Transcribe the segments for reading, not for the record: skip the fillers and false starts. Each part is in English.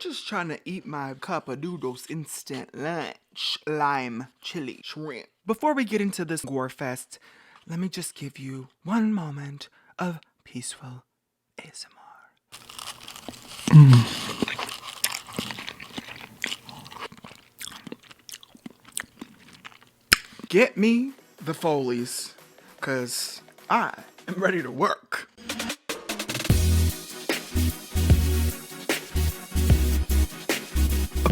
just trying to eat my cup of noodles instant lunch, lime, chili, shrimp. Before we get into this gore fest, let me just give you one moment of peaceful ASMR. Get me the Foleys, cause I am ready to work.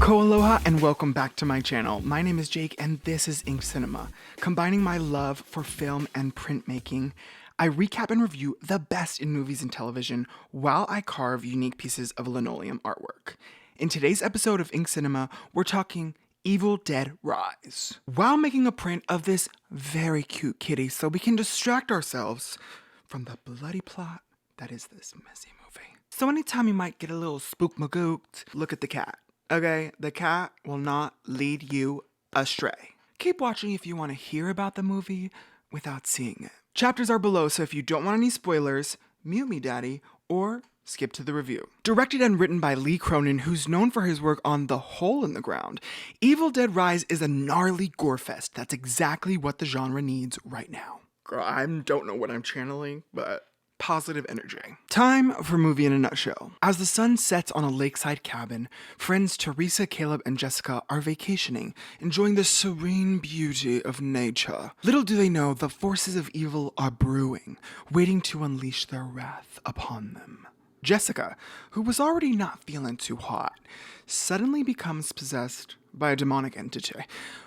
Aloha and welcome back to my channel. My name is Jake and this is Ink Cinema. Combining my love for film and printmaking, I recap and review the best in movies and television while I carve unique pieces of linoleum artwork. In today's episode of Ink Cinema, we're talking Evil Dead Rise, while making a print of this very cute kitty so we can distract ourselves from the bloody plot that is this messy movie. So anytime you might get a little spook-magooked, look at the cat. Okay, the cat will not lead you astray. Keep watching if you want to hear about the movie without seeing it. Chapters are below, so if you don't want any spoilers, mute me, daddy, or skip to the review. Directed and written by Cronin, who's known for his work on The Hole in the Ground, Evil Dead Rise is a gnarly gore fest. That's exactly what the genre needs right now. Girl, I don't know what I'm channeling, but positive energy. Time for movie in a nutshell. As the sun sets on a lakeside cabin, friends Teresa, Caleb, and Jessica are vacationing, enjoying the serene beauty of nature. Little do they know the forces of evil are brewing, waiting to unleash their wrath upon them. Jessica, who was already not feeling too hot, suddenly becomes possessed by a demonic entity.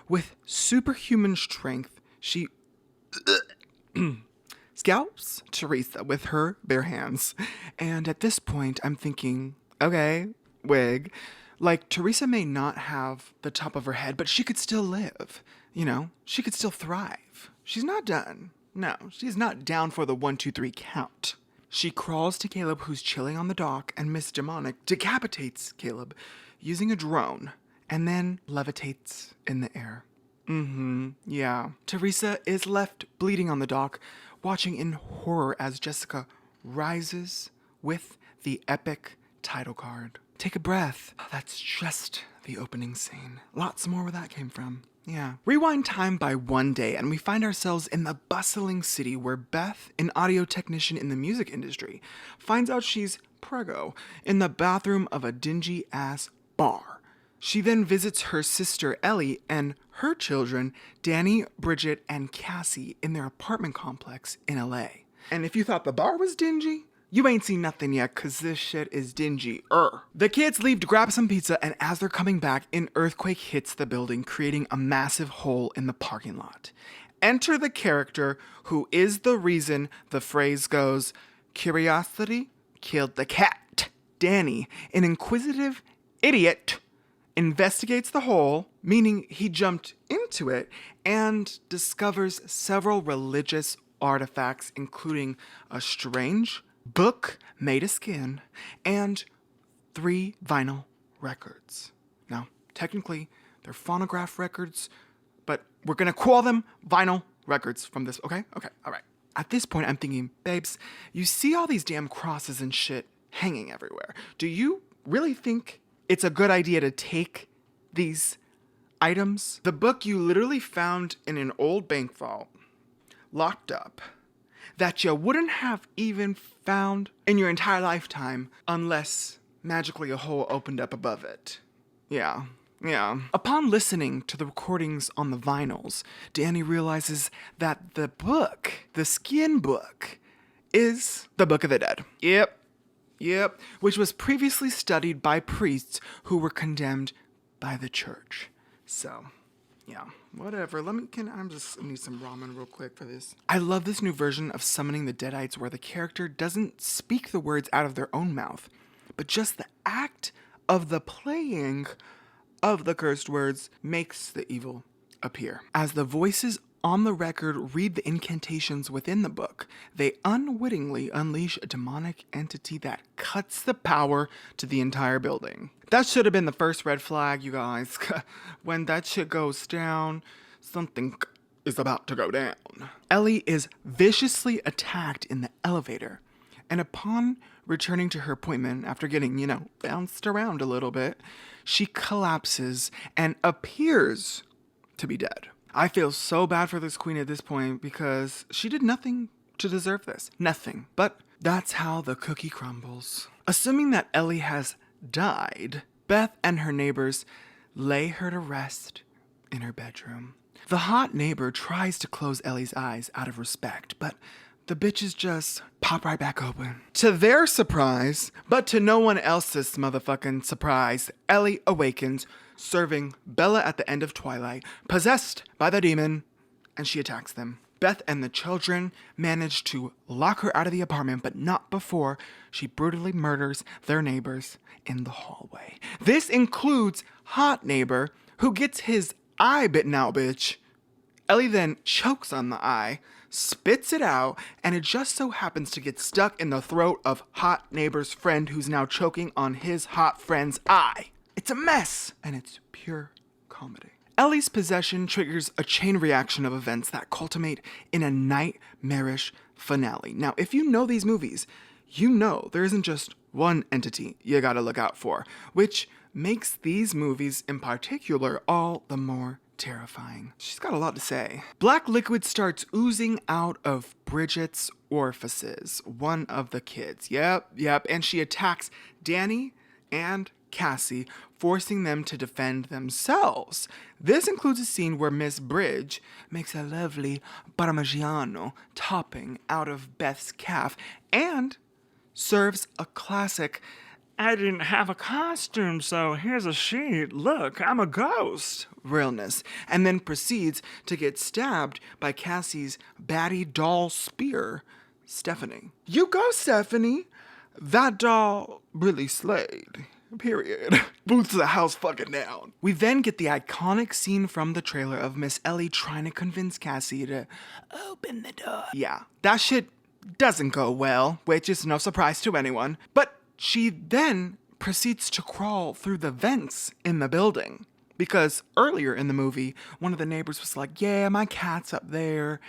With superhuman strength, she scalps Teresa with her bare hands. And at this point, I'm thinking, okay, wig. Like, Teresa may not have the top of her head, but she could still live. You know, she could still thrive. She's not done. No, she's not down for the 1, 2, 3 count. She crawls to Caleb, who's chilling on the dock, and Miss Demonic decapitates Caleb using a drone, and then levitates in the air. Yeah. Teresa is left bleeding on the dock, watching in horror as Jessica rises with the epic title card. Take a breath. That's just the opening scene. Lots more where that came from. Yeah. Rewind time by one day and we find ourselves in the bustling city where Beth, an audio technician in the music industry, finds out she's preggo in the bathroom of a dingy-ass bar. She then visits her sister Ellie and her children, Danny, Bridget, and Cassie, in their apartment complex in LA. And if you thought the bar was dingy, you ain't seen nothing yet, cause this shit is dingy-er. The kids leave to grab some pizza, and as they're coming back, an earthquake hits the building, creating a massive hole in the parking lot. Enter the character who is the reason the phrase goes, "Curiosity killed the cat." Danny, an inquisitive idiot, investigates the hole, meaning he jumped into it, and discovers several religious artifacts, including a strange book made of skin and 3 vinyl records. Now, technically, they're phonograph records, but we're gonna call them vinyl records from this, okay? Okay, all right. At this point, I'm thinking, babes, you see all these damn crosses and shit hanging everywhere. Do you really think it's a good idea to take these items? The book you literally found in an old bank vault, locked up, that you wouldn't have even found in your entire lifetime unless magically a hole opened up above it. Yeah. Upon listening to the recordings on the vinyls, Danny realizes that the book, the skin book, is the Book of the Dead. Yep, which was previously studied by priests who were condemned by the church. So, yeah, whatever. I just need some ramen real quick for this. I love this new version of Summoning the Deadites where the character doesn't speak the words out of their own mouth, but just the act of the playing of the cursed words makes the evil appear. As the voices on the record read the incantations within the book, they unwittingly unleash a demonic entity that cuts the power to the entire building. That should have been the first red flag, you guys. When that shit goes down, something is about to go down. Ellie is viciously attacked in the elevator, and upon returning to her appointment after getting, bounced around a little bit, she collapses and appears to be dead. I feel so bad for this queen at this point because she did nothing to deserve this. Nothing. But that's how the cookie crumbles. Assuming that Ellie has died, Beth and her neighbors lay her to rest in her bedroom. The hot neighbor tries to close Ellie's eyes out of respect, but the bitches just pop right back open. To their surprise, but to no one else's motherfucking surprise, Ellie awakens, serving Bella at the end of Twilight, possessed by the demon, and she attacks them. Beth and the children manage to lock her out of the apartment, but not before she brutally murders their neighbors in the hallway. This includes hot neighbor, who gets his eye bitten out, bitch. Ellie then chokes on the eye, spits it out, and it just so happens to get stuck in the throat of hot neighbor's friend, who's now choking on his hot friend's eye. It's a mess, and it's pure comedy. Ellie's possession triggers a chain reaction of events that culminate in a nightmarish finale. Now, if you know these movies, you know there isn't just one entity you gotta look out for, which makes these movies in particular all the more terrifying. She's got a lot to say. Black liquid starts oozing out of Bridget's orifices, one of the kids. Yep, and she attacks Danny and Cassie, forcing them to defend themselves. This includes a scene where Miss Bridge makes a lovely parmigiano topping out of Beth's calf and serves a classic, "I didn't have a costume, so here's a sheet. Look, I'm a ghost" realness, and then proceeds to get stabbed by Cassie's batty doll spear, Stephanie. You go, Stephanie. That doll really slayed. Period. Boots the house fucking down. We then get the iconic scene from the trailer of Miss Ellie trying to convince Cassie to open the door. Yeah, that shit doesn't go well, which is no surprise to anyone. But she then proceeds to crawl through the vents in the building. Because earlier in the movie, one of the neighbors was like, yeah, my cat's up there.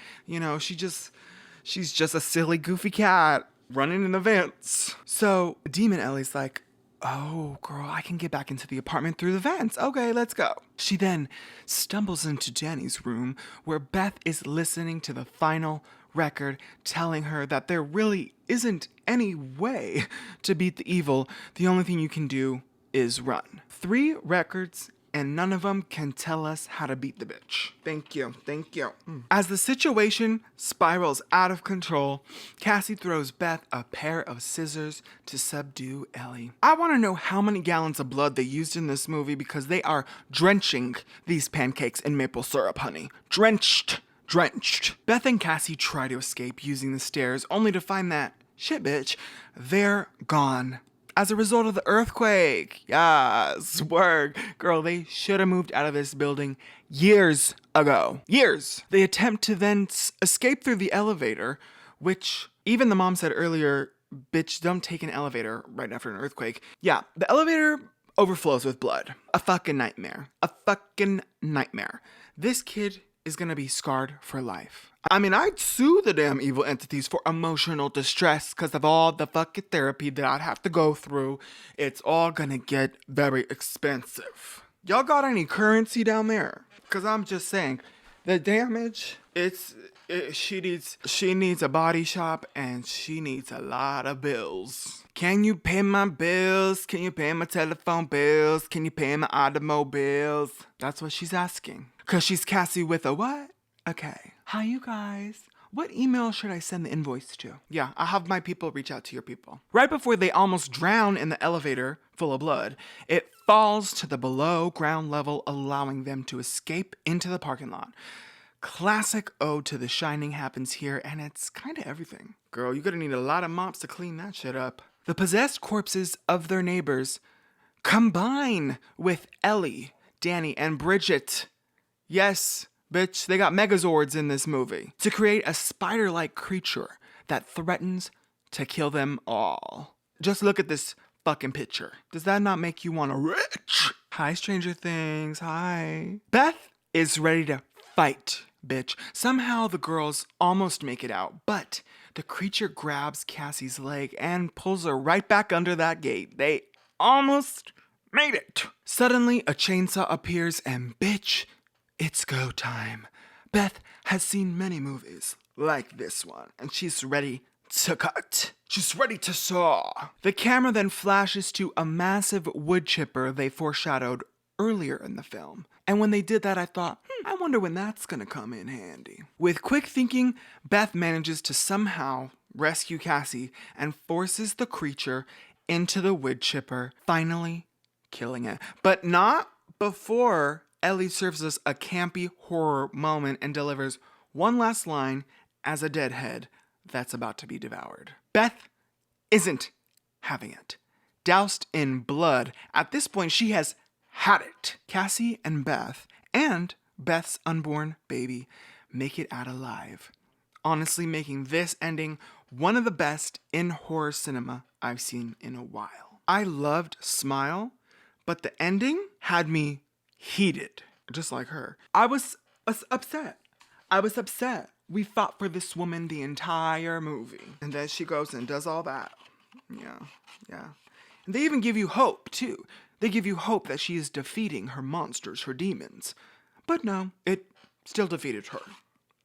She's just a silly, goofy cat running in the vents. So Demon Ellie's like, oh, girl, I can get back into the apartment through the vents. Okay, let's go. She then stumbles into Danny's room where Beth is listening to the final record, telling her that there really isn't any way to beat the evil. The only thing you can do is run. 3 records, and none of them can tell us how to beat the bitch. Thank you. As the situation spirals out of control, Cassie throws Beth a pair of scissors to subdue Ellie. I want to know how many gallons of blood they used in this movie, because they are drenching these pancakes in maple syrup, honey. Drenched. Beth and Cassie try to escape using the stairs, only to find that, shit bitch, they're gone. As a result of the earthquake. Yes, work. Girl, they should have moved out of this building years ago. Years. They attempt to then escape through the elevator, which even the mom said earlier, bitch, don't take an elevator right after an earthquake. Yeah, the elevator overflows with blood. A fucking nightmare. This kid is gonna be scarred for life. I mean, I'd sue the damn evil entities for emotional distress because of all the fucking therapy that I'd have to go through. It's all gonna get very expensive. Y'all got any currency down there? Because I'm just saying, the damage, she needs a body shop, and she needs a lot of bills. Can you pay my bills? Can you pay my telephone bills? Can you pay my automobiles? That's what she's asking. Because she's Cassie with a what? Okay. Hi, you guys. What email should I send the invoice to? Yeah, I'll have my people reach out to your people. Right before they almost drown in the elevator full of blood, it falls to the below ground level, allowing them to escape into the parking lot. Classic ode to The Shining happens here, and it's kind of everything. Girl, you're gonna need a lot of mops to clean that shit up. The possessed corpses of their neighbors combine with Ellie, Danny, and Bridget. Yes, bitch, they got Megazords in this movie to create a spider-like creature that threatens to kill them all. Just look at this fucking picture. Does that not make you want to rich? Hi, Stranger Things. Hi. Beth is ready to fight, bitch. Somehow the girls almost make it out, but the creature grabs Cassie's leg and pulls her right back under that gate. They almost made it. Suddenly, a chainsaw appears and bitch, it's go time. Beth has seen many movies like this one, and she's ready to cut. She's ready to saw. The camera then flashes to a massive wood chipper they foreshadowed earlier in the film. And when they did that, I thought, I wonder when that's gonna come in handy. With quick thinking, Beth manages to somehow rescue Cassie and forces the creature into the wood chipper, finally killing it. But not before Ellie serves us a campy horror moment and delivers one last line as a deadhead that's about to be devoured. Beth isn't having it. Doused in blood, at this point she has had it. Cassie and Beth, and Beth's unborn baby, make it out alive. Honestly, making this ending one of the best in horror cinema I've seen in a while. I loved Smile, but the ending had me heated, just like her. I was upset. We fought for this woman the entire movie. And then she goes and does all that. Yeah. And they even give you hope, too. They give you hope that she is defeating her monsters, her demons. But no, it still defeated her.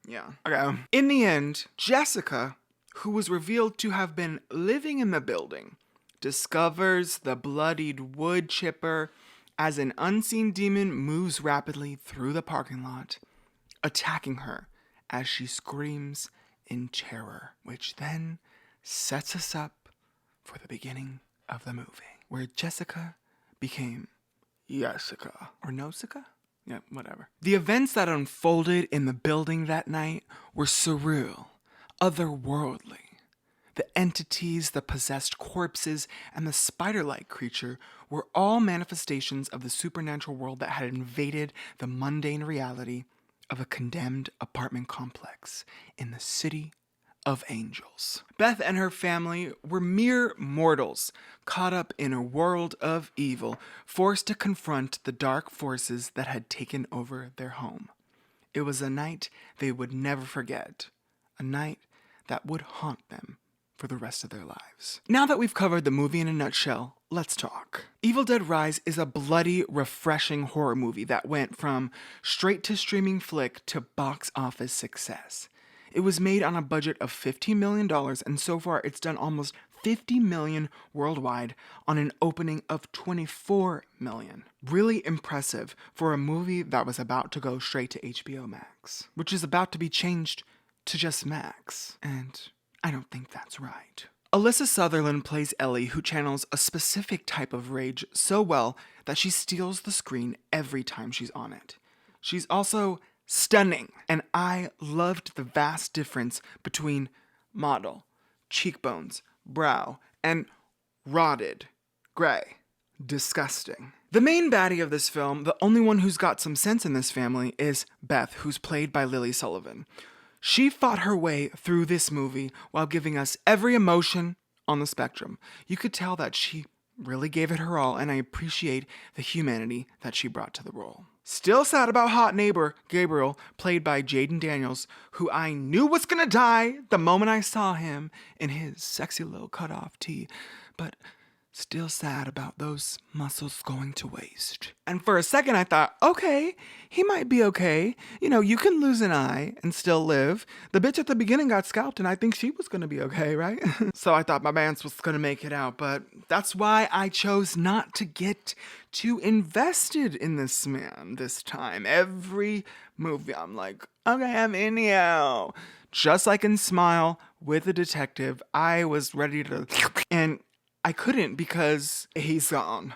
Yeah. Okay. In the end, Jessica, who was revealed to have been living in the building, discovers the bloodied wood chipper as an unseen demon moves rapidly through the parking lot, attacking her as she screams in terror, which then sets us up for the beginning of the movie, where Jessica became Jessica. Or Nosika? Yeah, whatever. The events that unfolded in the building that night were surreal, otherworldly. The entities, the possessed corpses, and the spider-like creature were all manifestations of the supernatural world that had invaded the mundane reality of a condemned apartment complex in the city of angels. Beth and her family were mere mortals, caught up in a world of evil, forced to confront the dark forces that had taken over their home. It was a night they would never forget, a night that would haunt them for the rest of their lives. Now that we've covered the movie in a nutshell, let's talk. Evil Dead Rise is a bloody, refreshing horror movie that went from straight-to-streaming flick to box office success. It was made on a budget of $15 million, and so far it's done almost $50 million worldwide on an opening of $24 million. Really impressive for a movie that was about to go straight to HBO Max, which is about to be changed to just Max, and I don't think that's right. Alyssa Sutherland plays Ellie, who channels a specific type of rage so well that she steals the screen every time she's on it. She's also stunning, and I loved the vast difference between model, cheekbones, brow, and rotted gray. Disgusting. The main baddie of this film, the only one who's got some sense in this family, is Beth, who's played by Lily Sullivan. She fought her way through this movie while giving us every emotion on the spectrum. You could tell that she really gave it her all, and I appreciate the humanity that she brought to the role. Still sad about hot neighbor Gabriel, played by Jaden Daniels, who I knew was gonna die the moment I saw him in his sexy little cutoff tee, but still sad about those muscles going to waste. And for a second I thought, okay, he might be okay. You know, you can lose an eye and still live. The bitch at the beginning got scalped and I think she was gonna be okay, right? So I thought my man's was gonna make it out, but that's why I chose not to get too invested in this man this time. Every movie I'm like, okay, I'm in here. Just like in Smile with a detective, I was ready to, and I couldn't because he's gone.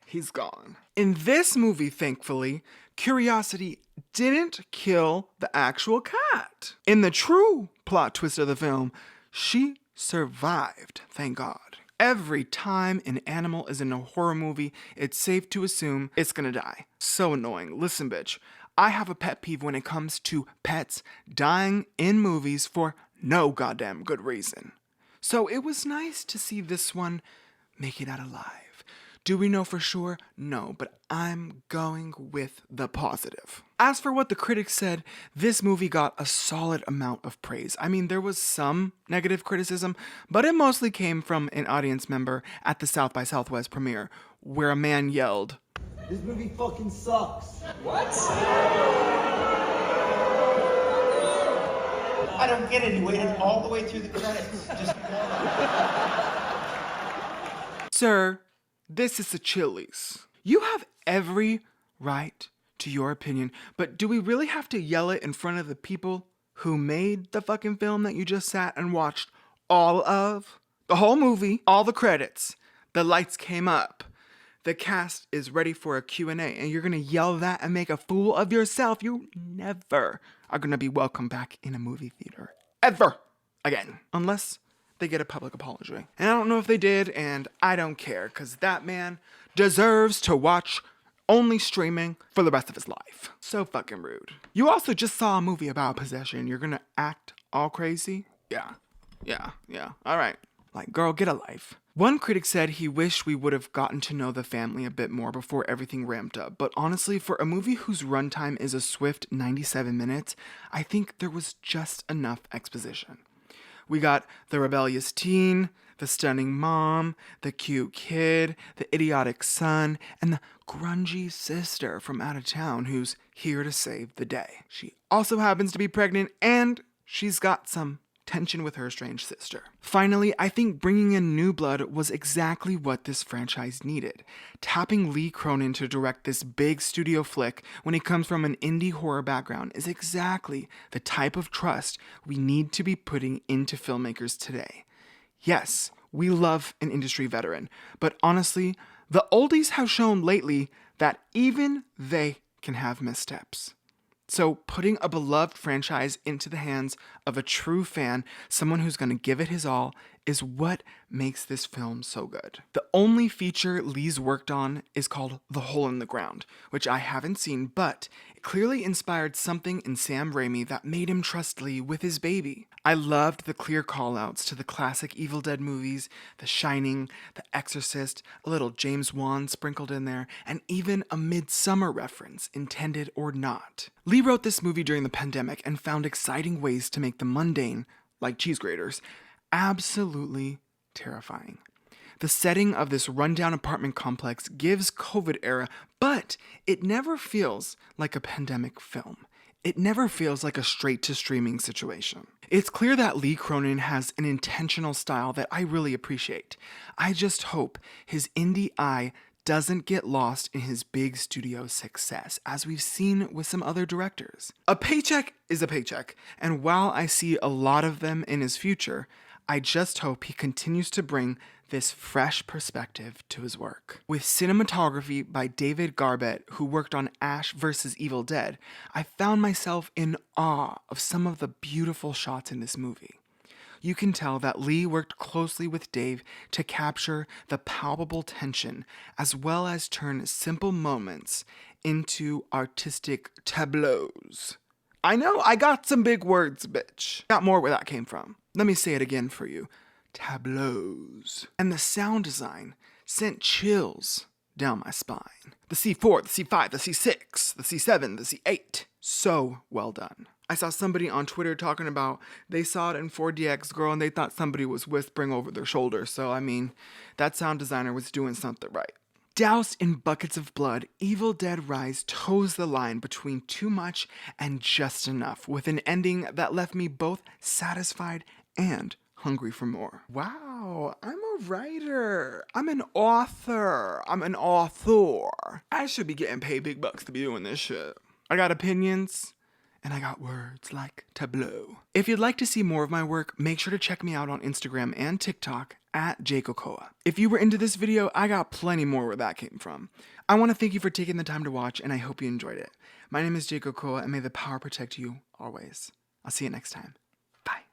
He's gone. In this movie, thankfully, curiosity didn't kill the actual cat. In the true plot twist of the film, she survived, thank God. Every time an animal is in a horror movie, it's safe to assume it's gonna die. So annoying. Listen, bitch, I have a pet peeve when it comes to pets dying in movies for no goddamn good reason. So it was nice to see this one make it out alive. Do we know for sure? No, but I'm going with the positive. As for what the critics said, this movie got a solid amount of praise. I mean, there was some negative criticism, but it mostly came from an audience member at the South by Southwest premiere, where a man yelled, "This movie fucking sucks." What? I don't get it. He waited all the way through the credits. Just Sir, this is a Chili's. You have every right to your opinion, but do we really have to yell it in front of the people who made the fucking film that you just sat and watched all of? The whole movie, all the credits, the lights came up, the cast is ready for a Q&A, and you're gonna yell that and make a fool of yourself. You never are gonna be welcome back in a movie theater. Ever again. Unless they get a public apology. And I don't know if they did, and I don't care, because that man deserves to watch only streaming for the rest of his life. So fucking rude. You also just saw a movie about possession. You're gonna act all crazy? Yeah. All right. Like, girl, get a life. One critic said he wished we would have gotten to know the family a bit more before everything ramped up, but honestly, for a movie whose runtime is a swift 97 minutes, I think there was just enough exposition. We got the rebellious teen, the stunning mom, the cute kid, the idiotic son, and the grungy sister from out of town who's here to save the day. She also happens to be pregnant, and she's got some tension with her estranged sister. Finally, I think bringing in new blood was exactly what this franchise needed. Tapping Lee Cronin to direct this big studio flick when he comes from an indie horror background is exactly the type of trust we need to be putting into filmmakers today. Yes, we love an industry veteran, but honestly, the oldies have shown lately that even they can have missteps. So putting a beloved franchise into the hands of a true fan, someone who's going to give it his all, is what makes this film so good. The only feature Lee's worked on is called The Hole in the Ground, which I haven't seen, but it clearly inspired something in Sam Raimi that made him trust Lee with his baby. I loved the clear callouts to the classic Evil Dead movies, The Shining, The Exorcist, a little James Wan sprinkled in there, and even a Midsummer reference, intended or not. Lee wrote this movie during the pandemic and found exciting ways to make the mundane, like cheese graters, absolutely terrifying. The setting of this rundown apartment complex gives COVID era, but it never feels like a pandemic film. It never feels like a straight-to-streaming situation. It's clear that Lee Cronin has an intentional style that I really appreciate. I just hope his indie eye doesn't get lost in his big studio success, as we've seen with some other directors. A paycheck is a paycheck, and while I see a lot of them in his future, I just hope he continues to bring this fresh perspective to his work. With cinematography by David Garbett, who worked on Ash vs. Evil Dead, I found myself in awe of some of the beautiful shots in this movie. You can tell that Lee worked closely with Dave to capture the palpable tension, as well as turn simple moments into artistic tableaus. I know, I got some big words, bitch. Got more where that came from. Let me say it again for you. Tableaus. And the sound design sent chills down my spine. The C4, the C5, the C6, the C7, the C8. So well done. I saw somebody on Twitter talking about they saw it in 4DX, girl, and they thought somebody was whispering over their shoulder. So, I mean, that sound designer was doing something right. Doused in buckets of blood, Evil Dead Rise toes the line between too much and just enough, with an ending that left me both satisfied and hungry for more. Wow, I'm a writer. I'm an author. I should be getting paid big bucks to be doing this shit. I got opinions, and I got words like tableau. If you'd like to see more of my work, make sure to check me out on Instagram and TikTok at Jake Okoa. If you were into this video, I got plenty more where that came from. I want to thank you for taking the time to watch, and I hope you enjoyed it. My name is Jake Okoa, and may the power protect you always. I'll see you next time. Bye.